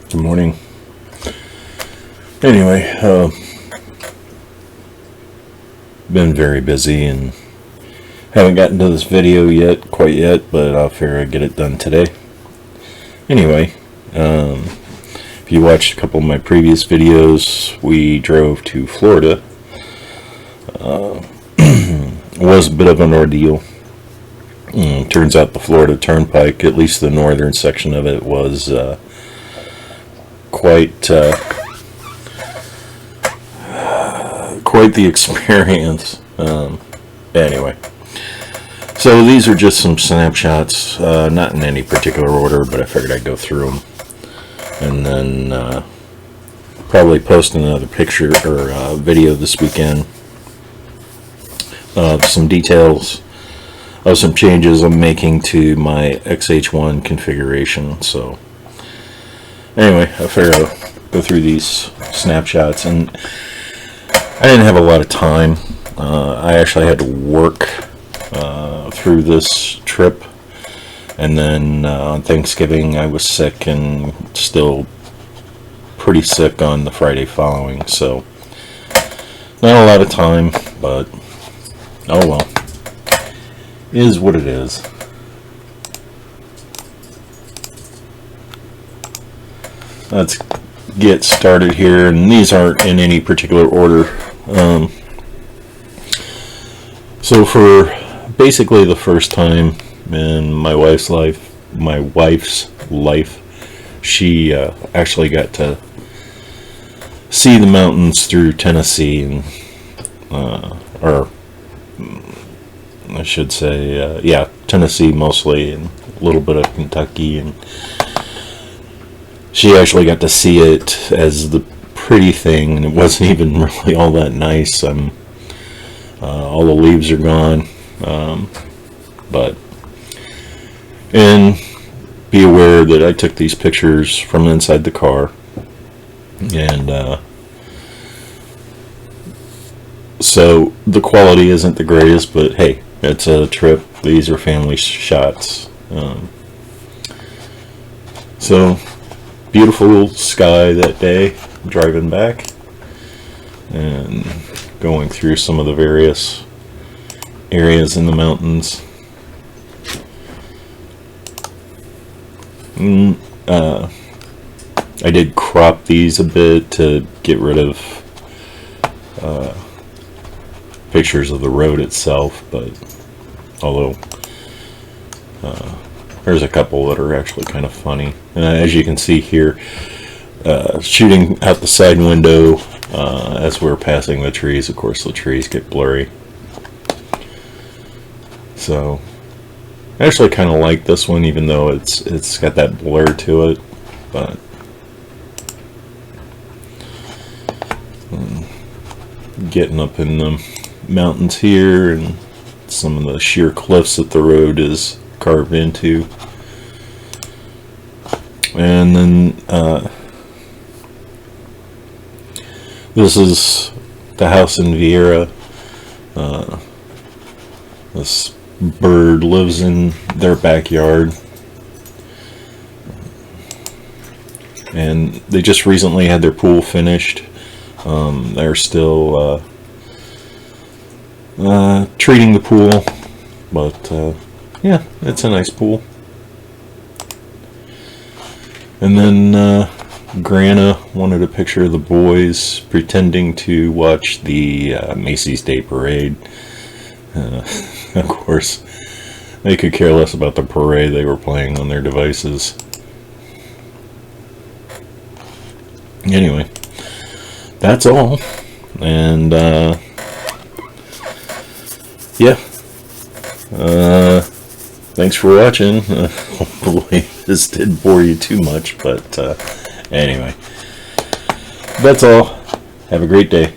Good morning. Anyway, been very busy and haven't gotten to this video quite yet, but I'll figure I'd get it done today. Anyway, if you watched a couple of my previous videos, we drove to Florida. It was a bit of an ordeal. Turns out the Florida Turnpike, at least the northern section of it, was quite the experience. Anyway, so these are just some snapshots, not in any particular order, but I figured I'd go through them and then probably post another picture or video this weekend. Some details of some changes I'm making to my XH-1 configuration. So anyway, I figured I'll go through these snapshots, and I didn't have a lot of time. I actually had to work through this trip, and then on Thanksgiving I was sick and still pretty sick on the Friday following, so not a lot of time, but oh well, is what it is. Let's get started here, and these aren't in any particular order. So for basically the first time in my wife's life, she actually got to see the mountains through Tennessee, and or I should say, yeah, Tennessee mostly, and a little bit of Kentucky, and she actually got to see it as the pretty thing, and it wasn't even really all that nice. All the leaves are gone, and be aware that I took these pictures from inside the car, and so the quality isn't the greatest, but hey, it's a trip. These are family shots. So beautiful sky that day, driving back and going through some of the various areas in the mountains. I did crop these a bit to get rid of pictures of the road itself, but although there's a couple that are actually kind of funny. As you can see here, shooting out the side window as we're passing the trees. Of course, the trees get blurry. So I actually kind of like this one, even though it's got that blur to it. But getting up in the mountains here, and some of the sheer cliffs that the road is carved into. And then this is the house in Vieira. This bird lives in their backyard, and they just recently had their pool finished. They're still treating the pool, but yeah, it's a nice pool. And then Grana wanted a picture of the boys pretending to watch the Macy's Day Parade. Of course, they could care less about the parade. They were playing on their devices. Anyway, that's all. And yeah, thanks for watching. Hopefully this didn't bore you too much, but anyway, that's all. Have a great day.